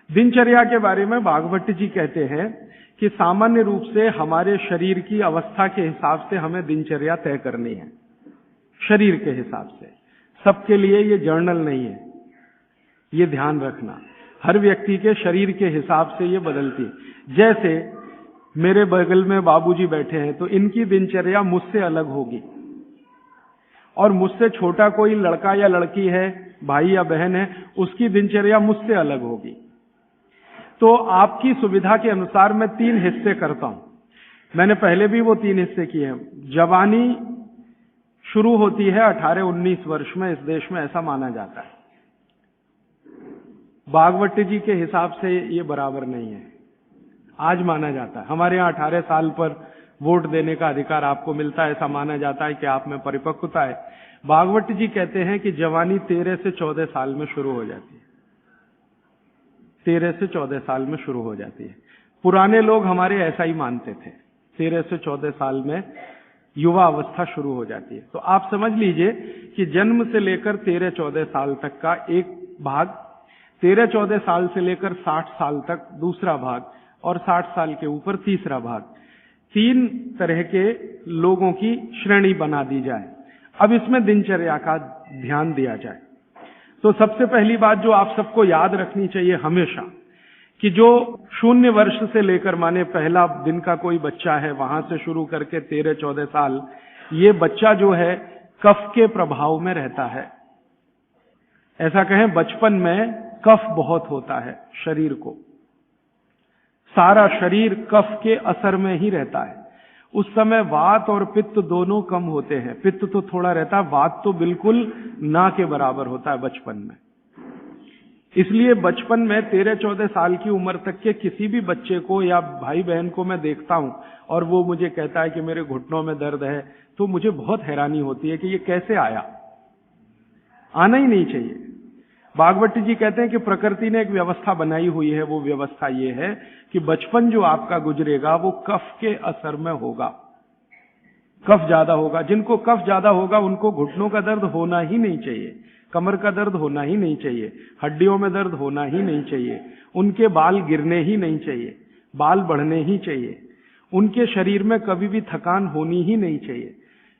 दिनचर्या के बारे में भागवत जी कहते हैं कि सामान्य रूप से हमारे शरीर की अवस्था के हिसाब से हमें दिनचर्या तय करनी है, शरीर के हिसाब से। सबके लिए ये जर्नल नहीं है, ये ध्यान रखना। हर व्यक्ति के शरीर के हिसाब से ये बदलती है। जैसे मेरे बगल में बाबूजी बैठे हैं तो इनकी दिनचर्या मुझसे अलग होगी, और मुझसे छोटा कोई लड़का या लड़की है, भाई या बहन है, उसकी दिनचर्या मुझसे अलग होगी। तो आपकी सुविधा के अनुसार मैं 3 हिस्से करता हूं। मैंने पहले भी वो 3 हिस्से किए हैं। जवानी शुरू होती है 18-19 वर्ष में, इस देश में ऐसा माना जाता है। भागवत जी के हिसाब से ये बराबर नहीं है, आज माना जाता है। हमारे यहाँ 18 साल पर वोट देने का अधिकार आपको मिलता है, ऐसा माना जाता है कि आप में परिपक्वता है। भागवत जी कहते हैं कि जवानी 13 से 14 साल में शुरू हो जाती है। 13 से 14 साल में शुरू हो जाती है। पुराने लोग हमारे ऐसा ही मानते थे, 13 से 14 साल में युवा अवस्था शुरू हो जाती है। तो आप समझ लीजिए कि जन्म से लेकर 13-14 साल तक का एक भाग, 13-14 साल से लेकर 60 साल तक दूसरा भाग, और 60 साल के ऊपर तीसरा भाग। 3 तरह के लोगों की श्रेणी बना दी जाए। अब इसमें दिनचर्या का ध्यान दिया जाए तो सबसे पहली बात जो आप सबको याद रखनी चाहिए हमेशा, कि जो 0 वर्ष से लेकर, माने पहला दिन का कोई बच्चा है, वहां से शुरू करके 13-14 साल, ये बच्चा जो है कफ के प्रभाव में रहता है। ऐसा कहें, बचपन में कफ बहुत होता है शरीर को, सारा शरीर कफ के असर में ही रहता है। उस समय वात और पित्त दोनों कम होते हैं। पित्त तो थोड़ा रहता है, वात तो बिल्कुल ना के बराबर होता है बचपन में। इसलिए बचपन में 13-14 साल की उम्र तक के किसी भी बच्चे को या भाई बहन को मैं देखता हूं और वो मुझे कहता है कि मेरे घुटनों में दर्द है, तो मुझे बहुत हैरानी होती है कि ये कैसे आया। आना ही नहीं चाहिए। भागवत जी कहते हैं कि प्रकृति ने एक व्यवस्था बनाई हुई है। वो व्यवस्था ये है कि बचपन जो आपका गुजरेगा वो कफ के असर में होगा, कफ ज्यादा होगा। जिनको कफ ज्यादा होगा उनको घुटनों का दर्द होना ही नहीं चाहिए, कमर का दर्द होना ही नहीं चाहिए, हड्डियों में दर्द होना ही नहीं चाहिए, उनके बाल गिरने ही नहीं चाहिए, बाल बढ़ने ही चाहिए, उनके शरीर में कभी भी थकान होनी ही नहीं चाहिए।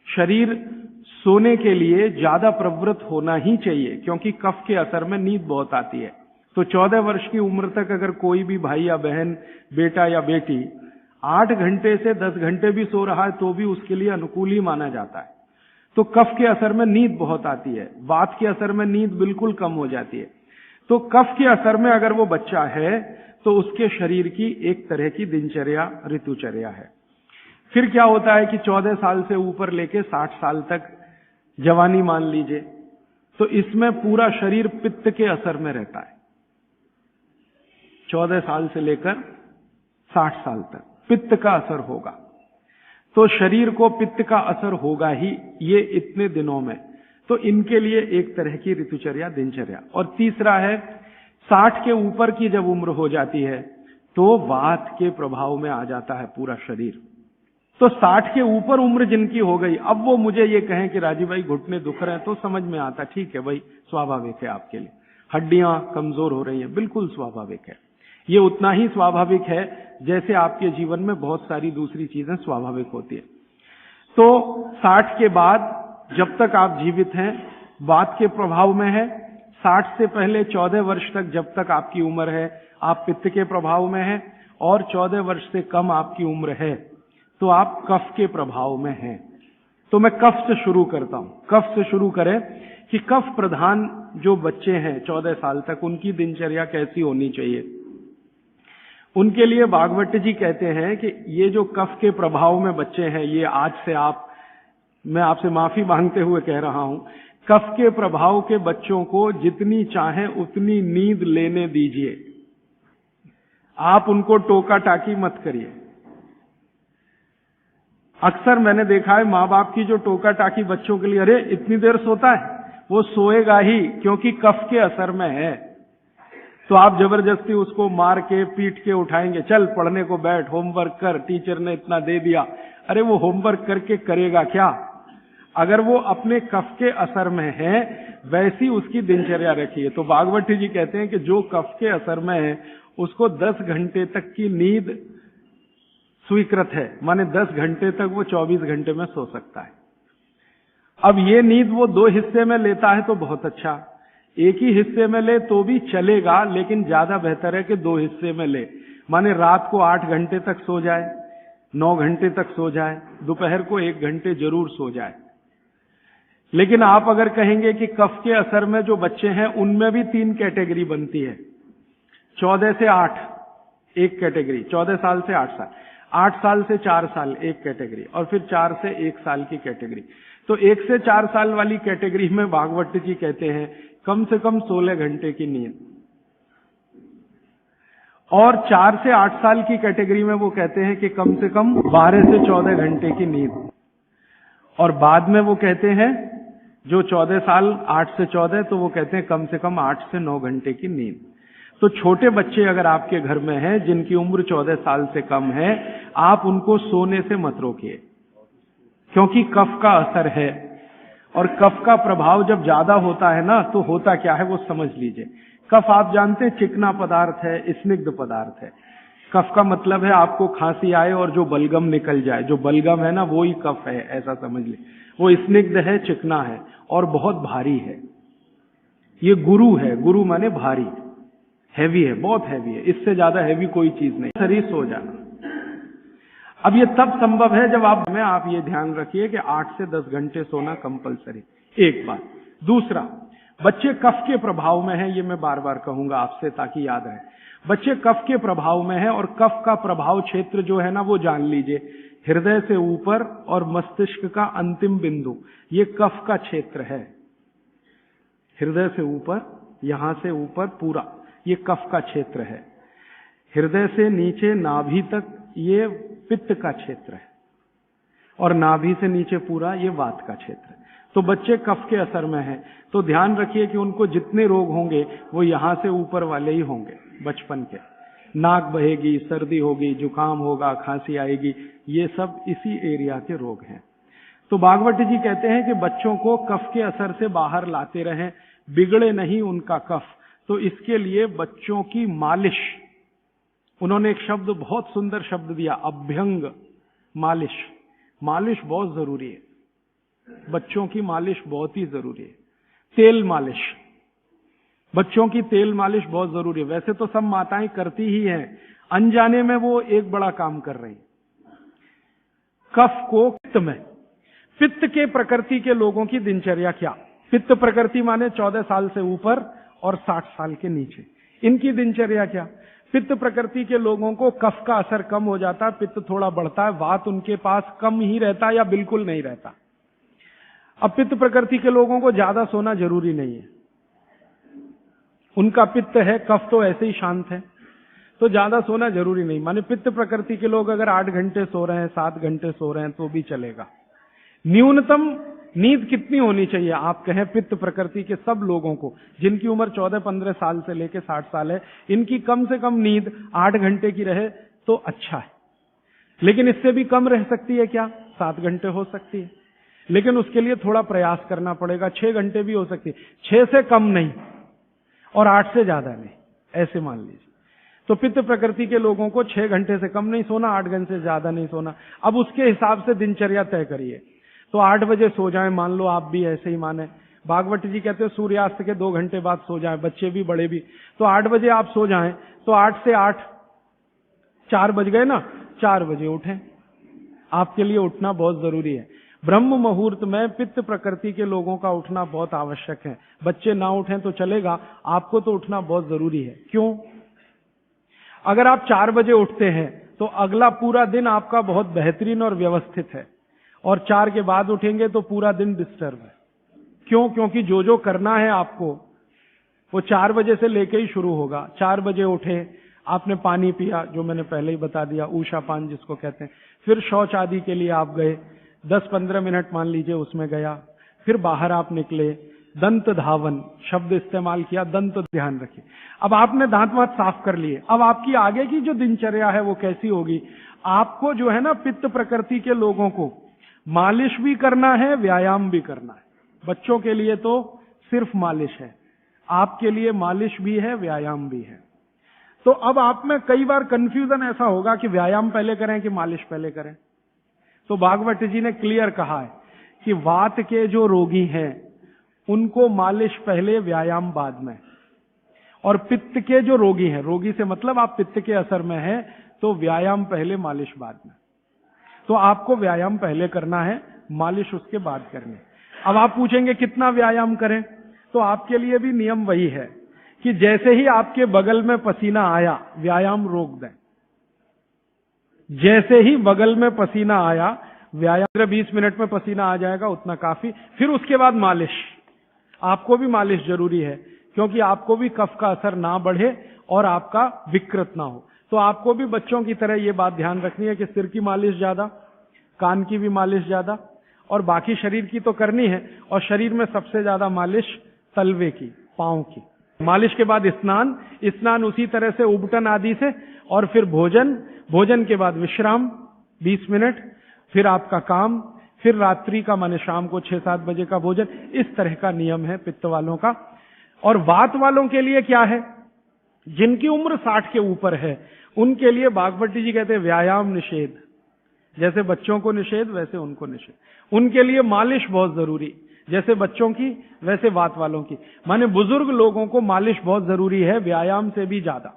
शरीर सोने के लिए ज्यादा प्रवृत्त होना ही चाहिए, क्योंकि कफ के असर में नींद बहुत आती है। तो 14 वर्ष की उम्र तक अगर कोई भी भाई या बहन, बेटा या बेटी 8 घंटे से 10 घंटे भी सो रहा है तो भी उसके लिए अनुकूल ही माना जाता है। तो कफ के असर में नींद बहुत आती है, वात के असर में नींद बिल्कुल कम हो जाती है। तो कफ के असर में अगर वो बच्चा है तो उसके शरीर की एक तरह की दिनचर्या, ऋतुचर्या है। फिर क्या होता है कि 14 साल से ऊपर लेके 60 साल तक जवानी मान लीजिए, तो इसमें पूरा शरीर पित्त के असर में रहता है। 14 साल से लेकर 60 साल तक पित्त का असर होगा, तो शरीर को पित्त का असर होगा ही ये इतने दिनों में। तो इनके लिए एक तरह की ऋतुचर्या, दिनचर्या। और तीसरा है 60 के ऊपर की जब उम्र हो जाती है तो वात के प्रभाव में आ जाता है पूरा शरीर। तो 60 के ऊपर उम्र जिनकी हो गई, अब वो मुझे ये कहें कि राजीव भाई घुटने दुख रहे हैं, तो समझ में आता, ठीक है भाई, स्वाभाविक है आपके लिए, हड्डियां कमजोर हो रही हैं, बिल्कुल स्वाभाविक है। ये उतना ही स्वाभाविक है जैसे आपके जीवन में बहुत सारी दूसरी चीजें स्वाभाविक होती है। तो 60 के बाद जब तक आप जीवित हैं वात के प्रभाव में है, 60 से पहले 14 वर्ष तक जब तक आपकी उम्र है आप पित्त के प्रभाव में है, और 14 वर्ष से कम आपकी उम्र है तो आप कफ के प्रभाव में हैं। तो मैं कफ से शुरू करता हूं। कफ से शुरू करें कि कफ प्रधान जो बच्चे हैं 14 साल तक, उनकी दिनचर्या कैसी होनी चाहिए। उनके लिए भागवत जी कहते हैं कि ये जो कफ के प्रभाव में बच्चे हैं, ये आज से मैं आपसे माफी मांगते हुए कह रहा हूं, कफ के प्रभाव के बच्चों को जितनी चाहे उतनी नींद लेने दीजिए। आप उनको टोका टाकी मत करिए। अक्सर मैंने देखा है माँ बाप की जो टोका टाकी बच्चों के लिए, अरे इतनी देर सोता है, वो सोएगा ही क्योंकि कफ के असर में है। तो आप जबरदस्ती उसको मार के पीट के उठाएंगे, चल पढ़ने को बैठ, होमवर्क कर, टीचर ने इतना दे दिया। अरे वो होमवर्क करके करेगा क्या? अगर वो अपने कफ के असर में है वैसी उसकी दिनचर्या रखिए। तो भागवत जी कहते हैं कि जो कफ के असर में है उसको 10 घंटे तक की नींद स्वीकृत है, माने 10 घंटे तक वो 24 घंटे में सो सकता है। अब ये नींद वो 2 हिस्से में लेता है तो बहुत अच्छा, एक ही हिस्से में ले तो भी चलेगा, लेकिन ज्यादा बेहतर है कि 2 हिस्से में ले। माने रात को 8 घंटे तक सो जाए, 9 घंटे तक सो जाए, दोपहर को 1 घंटे जरूर सो जाए। लेकिन आप अगर कहेंगे कि कफ के असर में जो बच्चे हैं उनमें भी 3 कैटेगरी बनती है। 14 से 8 एक कैटेगरी, 14 साल से 8 साल, 8 साल से 4 साल एक कैटेगरी, और फिर 4 से 1 साल की कैटेगरी। तो 1 से 4 साल वाली कैटेगरी में भागवत जी कहते हैं कम से कम 16 घंटे की नींद, और 4 से 8 साल की कैटेगरी में वो कहते हैं कि कम से कम 12 से 14 घंटे की नींद, और बाद में वो कहते हैं जो 14 साल 8 से 14 तो वो कहते हैं कम से कम 8 से 9 घंटे की नींद। तो छोटे बच्चे अगर आपके घर में हैं जिनकी उम्र 14 साल से कम है, आप उनको सोने से मत रोकिए, क्योंकि कफ का असर है, और कफ का प्रभाव जब ज्यादा होता है ना तो होता क्या है वो समझ लीजिए। कफ आप जानते हैं चिकना पदार्थ है, स्निग्ध पदार्थ है। कफ का मतलब है आपको खांसी आए और जो बलगम निकल जाए, जो बलगम है ना वो ही कफ है, ऐसा समझ ली। वो स्निग्ध है, चिकना है और बहुत भारी है। ये गुरु है, गुरु माने भारी, हैवी है, बहुत हैवी है, इससे ज्यादा हैवी कोई चीज नहीं। शरीर सो जाना। अब ये तब संभव है जब आप ये ध्यान रखिए कि 8 से 10 घंटे सोना कंपलसरी, एक बात। दूसरा, बच्चे कफ के प्रभाव में हैं, ये मैं बार बार कहूंगा आपसे ताकि याद रहे। बच्चे कफ के प्रभाव में हैं, और कफ का प्रभाव क्षेत्र जो है ना वो जान लीजिए, हृदय से ऊपर और मस्तिष्क का अंतिम बिंदु, ये कफ का क्षेत्र है। हृदय से ऊपर, यहां से ऊपर पूरा ये कफ का क्षेत्र है। हृदय से नीचे नाभि तक ये पित्त का क्षेत्र है, और नाभि से नीचे पूरा ये वात का क्षेत्र है। तो बच्चे कफ के असर में हैं, तो ध्यान रखिए कि उनको जितने रोग होंगे वो यहां से ऊपर वाले ही होंगे बचपन के। नाक बहेगी, सर्दी होगी, जुकाम होगा, खांसी आएगी, ये सब इसी एरिया के रोग हैं। तो भागवत जी कहते हैं कि बच्चों को कफ के असर से बाहर लाते रहें, बिगड़े नहीं उनका कफ। तो इसके लिए बच्चों की मालिश, उन्होंने एक शब्द, बहुत सुंदर शब्द दिया, अभ्यंग मालिश। मालिश बहुत जरूरी है, बच्चों की मालिश बहुत ही जरूरी है। तेल मालिश, बच्चों की तेल मालिश बहुत जरूरी है। वैसे तो सब माताएं करती ही हैं, अनजाने में वो एक बड़ा काम कर रही हैं। कफ को पित्त में, पित्त के प्रकृति के लोगों की दिनचर्या क्या? पित्त प्रकृति माने 14 साल से ऊपर और 60 साल के नीचे, इनकी दिनचर्या क्या? पित्त प्रकृति के लोगों को कफ का असर कम हो जाता है, पित्त थोड़ा बढ़ता है, वात उनके पास कम ही रहता है या बिल्कुल नहीं रहता। अब पित्त प्रकृति के लोगों को ज्यादा सोना जरूरी नहीं है, उनका पित्त है, कफ तो ऐसे ही शांत है, तो ज्यादा सोना जरूरी नहीं। माने पित्त प्रकृति के लोग अगर 8 घंटे सो रहे हैं, 7 घंटे सो रहे हैं तो भी चलेगा। न्यूनतम नींद कितनी होनी चाहिए? आप कहें पित्त प्रकृति के सब लोगों को जिनकी उम्र 14-15 साल से लेकर 60 साल है, इनकी कम से कम नींद 8 घंटे की रहे तो अच्छा है। लेकिन इससे भी कम रह सकती है क्या? 7 घंटे हो सकती है, लेकिन उसके लिए थोड़ा प्रयास करना पड़ेगा। 6 घंटे भी हो सकती है, 6 से कम नहीं और 8 से ज्यादा नहीं, ऐसे मान लीजिए। तो पित्त प्रकृति के लोगों को 6 घंटे से कम नहीं सोना, 8 घंटे से ज्यादा नहीं सोना। अब उसके हिसाब से दिनचर्या तय करिए। तो 8 बजे सो जाएं, मान लो आप भी ऐसे ही माने। भागवत जी कहते हैं सूर्यास्त के 2 घंटे बाद सो जाएं, बच्चे भी बड़े भी। तो 8 बजे आप सो जाएं, तो 8 से 8 4 बज गए ना, 4 बजे उठें। आपके लिए उठना बहुत जरूरी है। ब्रह्म मुहूर्त में पित्त प्रकृति के लोगों का उठना बहुत आवश्यक है। बच्चे ना उठें तो चलेगा, आपको तो उठना बहुत जरूरी है। क्यों? अगर आप 4 बजे उठते हैं तो अगला पूरा दिन आपका बहुत बेहतरीन और व्यवस्थित है, और 4 के बाद उठेंगे तो पूरा दिन डिस्टर्ब है। क्यों? क्योंकि जो जो करना है आपको वो 4 बजे से लेके ही शुरू होगा। 4 बजे उठे, आपने पानी पिया, जो मैंने पहले ही बता दिया, ऊषा पान जिसको कहते हैं। फिर शौच आदि के लिए आप गए, 10-15 मिनट मान लीजिए उसमें गया, फिर बाहर आप निकले, दंत धावन शब्द इस्तेमाल किया, दंत ध्यान रखिए। अब आपने दांत वात साफ कर लिए, अब आपकी आगे की जो दिनचर्या है वो कैसी होगी? आपको जो है ना, पित्त प्रकृति के लोगों को मालिश भी करना है, व्यायाम भी करना है। बच्चों के लिए तो सिर्फ मालिश है, आपके लिए मालिश भी है, व्यायाम भी है। तो अब आप में कई बार कंफ्यूजन ऐसा होगा कि व्यायाम पहले करें कि मालिश पहले करें। तो भागवत जी ने क्लियर कहा है कि वात के जो रोगी हैं उनको मालिश पहले, व्यायाम बाद में। और पित्त के जो रोगी हैं, रोगी से मतलब आप पित्त के असर में हैं, तो व्यायाम पहले, मालिश बाद में। तो आपको व्यायाम पहले करना है, मालिश उसके बाद करनी है। अब आप पूछेंगे कितना व्यायाम करें, तो आपके लिए भी नियम वही है कि जैसे ही आपके बगल में पसीना आया, व्यायाम रोक दें। जैसे ही बगल में पसीना आया, व्यायाम 20 मिनट में पसीना आ जाएगा, उतना काफी। फिर उसके बाद मालिश। आपको भी मालिश जरूरी है, क्योंकि आपको भी कफ का असर ना बढ़े और आपका विकृत ना हो। तो आपको भी बच्चों की तरह ये बात ध्यान रखनी है कि सिर की मालिश ज्यादा, कान की भी मालिश ज्यादा, और बाकी शरीर की तो करनी है। और शरीर में सबसे ज्यादा मालिश तलवे की, पांव की। मालिश के बाद स्नान, स्नान उसी तरह से उबटन आदि से, और फिर भोजन, भोजन के बाद विश्राम 20 मिनट, फिर आपका काम, फिर रात्रि का माने शाम को 6-7 बजे का भोजन। इस तरह का नियम है पित्त वालों का। और वात वालों के लिए क्या है? जिनकी उम्र 60 के ऊपर है उनके लिए भागवती जी कहते हैं व्यायाम निषेध। जैसे बच्चों को निषेध, वैसे उनको निषेध। उनके लिए मालिश बहुत जरूरी, जैसे बच्चों की वैसे वात वालों की। माने बुजुर्ग लोगों को मालिश बहुत जरूरी है, व्यायाम से भी ज्यादा।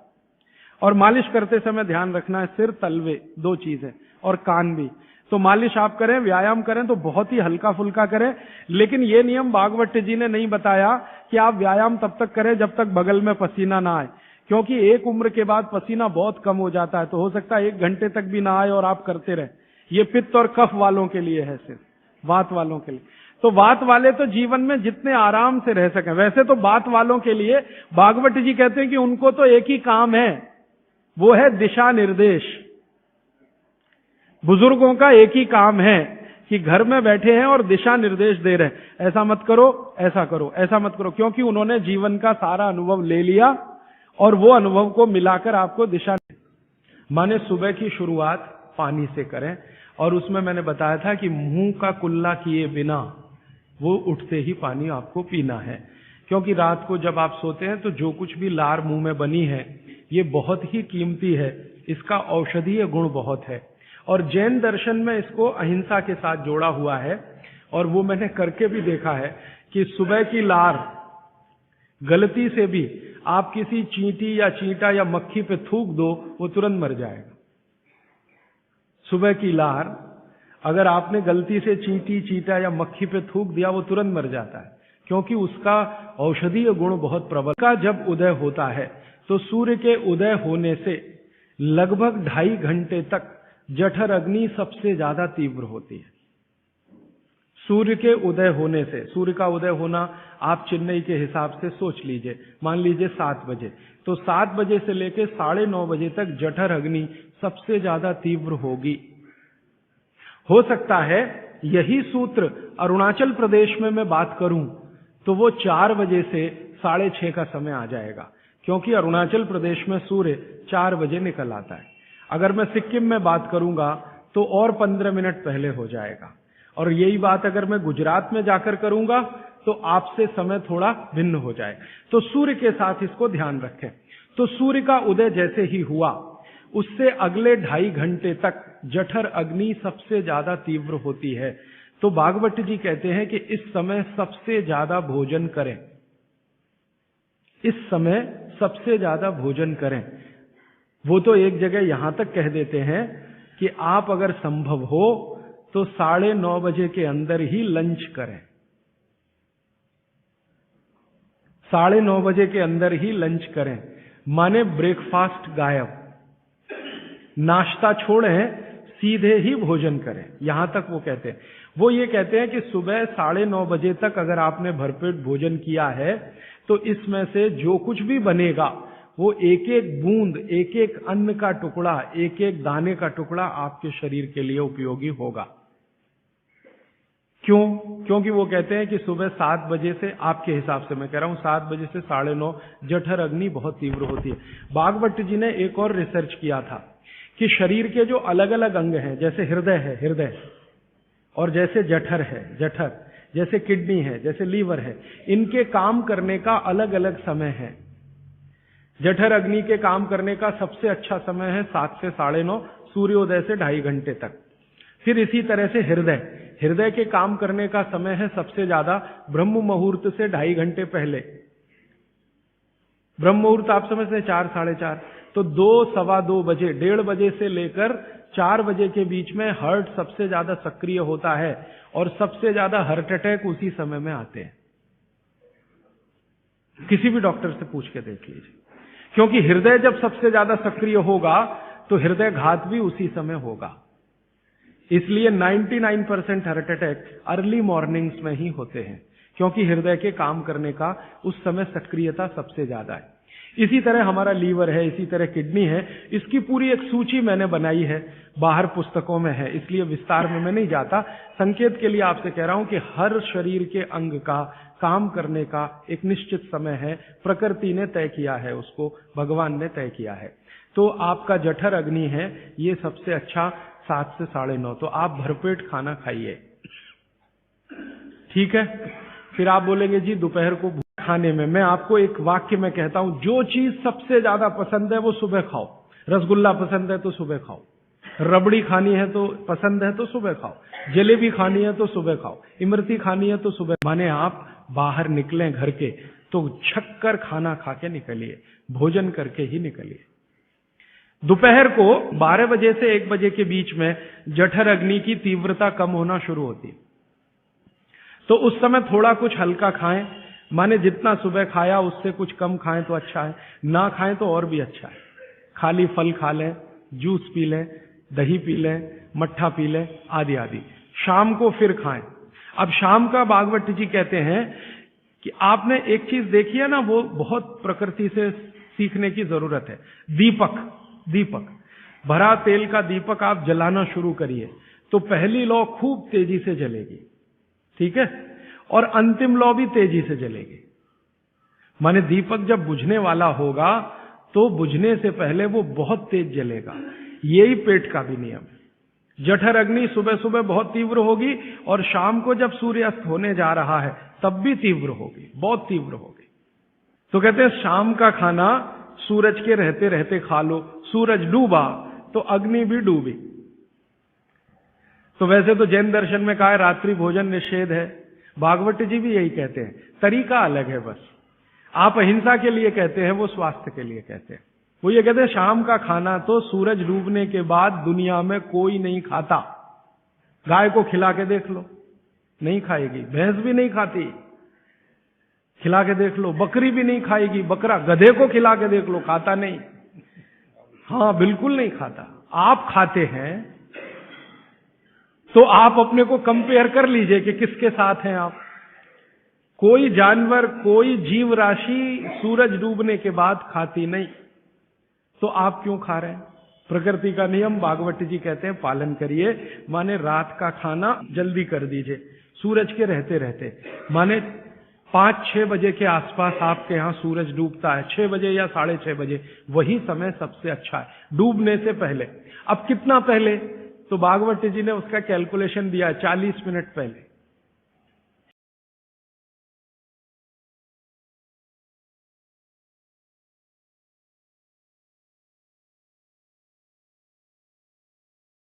और मालिश करते समय ध्यान रखना है, सिर, तलवे 2 चीज है, और कान भी। तो मालिश आप करें, व्यायाम करें तो बहुत ही हल्का फुल्का करें। लेकिन यह नियम भागवत जी ने नहीं बताया कि आप व्यायाम तब तक करें जब तक बगल में पसीना ना आए, क्योंकि एक उम्र के बाद पसीना बहुत कम हो जाता है। तो हो सकता है 1 घंटे तक भी ना आए और आप करते रहे। ये पित्त और कफ वालों के लिए है, सिर्फ वात वालों के लिए। तो वात वाले तो जीवन में जितने आराम से रह सकें। वैसे तो वात वालों के लिए भागवत जी कहते हैं कि उनको तो एक ही काम है, वो है दिशा निर्देश। बुजुर्गों का एक ही काम है कि घर में बैठे हैं और दिशा निर्देश दे रहे हैं, ऐसा मत करो, ऐसा करो, ऐसा मत करो। क्योंकि उन्होंने जीवन का सारा अनुभव ले लिया और वो अनुभव को मिलाकर आपको दिशा। माने सुबह की शुरुआत पानी से करें, और उसमें मैंने बताया था कि मुंह का कुल्ला किए बिना वो उठते ही पानी आपको पीना है। क्योंकि रात को जब आप सोते हैं तो जो कुछ भी लार मुंह में बनी है ये बहुत ही कीमती है, इसका औषधीय गुण बहुत है। और जैन दर्शन में इसको अहिंसा के साथ जोड़ा हुआ है, और वो मैंने करके भी देखा है कि सुबह की लार गलती से भी आप किसी चींटी या चींटा या मक्खी पे थूक दो, वो तुरंत मर जाएगा। सुबह की लार अगर आपने गलती से चींटी, चींटा या मक्खी पे थूक दिया, वो तुरंत मर जाता है, क्योंकि उसका औषधीय गुण बहुत प्रबल का। जब उदय होता है तो सूर्य के उदय होने से लगभग 2.5 घंटे तक जठर अग्नि सबसे ज्यादा तीव्र होती है। सूर्य के उदय होने से, सूर्य का उदय होना आप चेन्नई के हिसाब से सोच लीजिए, मान लीजिए 7 बजे, तो 7 बजे से लेकर 9:30 बजे तक जठर अग्नि सबसे ज्यादा तीव्र होगी। हो सकता है यही सूत्र अरुणाचल प्रदेश में मैं बात करूं तो वो 4 बजे से 6:30 का समय आ जाएगा, क्योंकि अरुणाचल प्रदेश में सूर्य 4 बजे निकल आता है। अगर मैं सिक्किम में बात करूंगा तो और 15 मिनट पहले हो जाएगा। और यही बात अगर मैं गुजरात में जाकर करूंगा तो आपसे समय थोड़ा भिन्न हो जाए। तो सूर्य के साथ इसको ध्यान रखें। तो सूर्य का उदय जैसे ही हुआ, उससे अगले 2.5 घंटे तक जठर अग्नि सबसे ज्यादा तीव्र होती है। तो भागवत जी कहते हैं कि इस समय सबसे ज्यादा भोजन करें, इस समय सबसे ज्यादा भोजन करें। वो तो एक जगह यहां तक कह देते हैं कि आप अगर संभव हो तो 9:30 बजे के अंदर ही लंच करें। 9:30 बजे के अंदर ही लंच करें, माने ब्रेकफास्ट गायब, नाश्ता छोड़ें, सीधे ही भोजन करें। यहां तक वो कहते हैं। वो ये कहते हैं कि सुबह 9:30 बजे तक अगर आपने भरपेट भोजन किया है तो इसमें से जो कुछ भी बनेगा वो एक एक बूंद, एक एक अन्न का टुकड़ा, एक एक दाने का टुकड़ा आपके शरीर के लिए उपयोगी होगा। क्यों? क्योंकि वो कहते हैं कि सुबह 7 बजे से, आपके हिसाब से मैं कह रहा हूं, 7 बजे से 9:30 जठर अग्नि बहुत तीव्र होती है। भागवत जी ने एक और रिसर्च किया था कि शरीर के जो अलग अलग अंग हैं, जैसे हृदय है हृदय, और जैसे जठर है जठर, जैसे किडनी है, जैसे लीवर है, इनके काम करने का अलग अलग समय है। जठर अग्नि के काम करने का सबसे अच्छा समय है 7 से 9:30, सूर्योदय से 2.5 घंटे तक। फिर इसी तरह से हृदय के काम करने का समय है सबसे ज्यादा ब्रह्म मुहूर्त से 2.5 घंटे पहले। ब्रह्म मुहूर्त आप समझते हैं 4, 4:30, तो 2, सवा 2 बजे, 1:30 बजे से लेकर 4 बजे के बीच में हार्ट सबसे ज्यादा सक्रिय होता है और सबसे ज्यादा हार्ट अटैक उसी समय में आते हैं। किसी भी डॉक्टर से पूछ के देख लीजिए, क्योंकि हृदय जब सबसे ज्यादा सक्रिय होगा तो हृदय घात भी उसी समय होगा। इसलिए 99% हार्ट अटैक अर्ली मॉर्निंग्स में ही होते हैं, क्योंकि हृदय के काम करने का उस समय सक्रियता सबसे ज्यादा है। इसी तरह हमारा लीवर है, इसी तरह किडनी है। इसकी पूरी एक सूची मैंने बनाई है, बाहर पुस्तकों में है, इसलिए विस्तार में मैं नहीं जाता। संकेत के लिए आपसे कह रहा हूं कि हर शरीर के अंग का काम करने का एक निश्चित समय है, प्रकृति ने तय किया है, उसको भगवान ने तय किया है। तो आपका जठर अग्नि है, ये सबसे अच्छा 7 से 9:30, तो आप भरपेट खाना खाइए, ठीक है। फिर आप बोलेंगे जी दोपहर को खाने में, मैं आपको एक वाक्य में कहता हूं, जो चीज सबसे ज्यादा पसंद है वो सुबह खाओ। रसगुल्ला पसंद है तो सुबह खाओ, रबड़ी खानी है तो पसंद है तो सुबह खाओ, जलेबी खानी है तो सुबह खाओ, इमरती खानी है तो सुबह। माने आप बाहर निकलें घर के तो छक्कर खाना खा के निकलिए, भोजन करके ही निकलिए। दोपहर को 12 बजे से 1 बजे के बीच में जठर अग्नि की तीव्रता कम होना शुरू होती है, तो उस समय थोड़ा कुछ हल्का खाएं। माने जितना सुबह खाया उससे कुछ कम खाएं तो अच्छा है, ना खाएं तो और भी अच्छा है। खाली फल खा लें, जूस पी लें, दही पी लें, मट्ठा पी लें, आदि आदि। शाम को फिर खाएं। अब शाम का भागवत जी कहते हैं कि आपने एक चीज देखी है ना, वो बहुत प्रकृति से सीखने की जरूरत है। दीपक भरा तेल का दीपक आप जलाना शुरू करिए तो पहली लौ खूब तेजी से जलेगी, ठीक है, और अंतिम लौ भी तेजी से जलेगी। माने दीपक जब बुझने वाला होगा तो बुझने से पहले वो बहुत तेज जलेगा। यही पेट का भी नियम है। जठर अग्नि सुबह सुबह बहुत तीव्र होगी और शाम को जब सूर्यास्त होने जा रहा है तब भी तीव्र होगी, बहुत तीव्र होगी। तो कहते हैं शाम का खाना सूरज के रहते रहते खा लो, सूरज डूबा तो अग्नि भी डूबी। तो वैसे तो जैन दर्शन में कहा है रात्रि भोजन निषेध है, भागवत जी भी यही कहते हैं, तरीका अलग है बस। आप अहिंसा के लिए कहते हैं, वो स्वास्थ्य के लिए कहते हैं। वो ये कहते हैं शाम का खाना तो सूरज डूबने के बाद दुनिया में कोई नहीं खाता। गाय को खिला के देख लो, नहीं खाएगी। भैंस भी नहीं खाती, खिला के देख लो। बकरी भी नहीं खाएगी, बकरा गधे को खिला के देख लो, खाता नहीं। हाँ, बिल्कुल नहीं खाता। आप खाते हैं तो आप अपने को कंपेयर कर लीजिए कि किसके साथ हैं आप। कोई जानवर, कोई जीव राशि सूरज डूबने के बाद खाती नहीं, तो आप क्यों खा रहे हैं? प्रकृति का नियम भागवत जी कहते हैं पालन करिए। माने रात का खाना जल्दी कर दीजिए, सूरज के रहते रहते। माने 5-6 बजे के आसपास आपके यहां सूरज डूबता है, 6 बजे या 6:30 बजे, वही समय सबसे अच्छा है डूबने से पहले। अब कितना पहले? तो भागवत जी ने उसका कैलकुलेशन दिया है 40 मिनट पहले।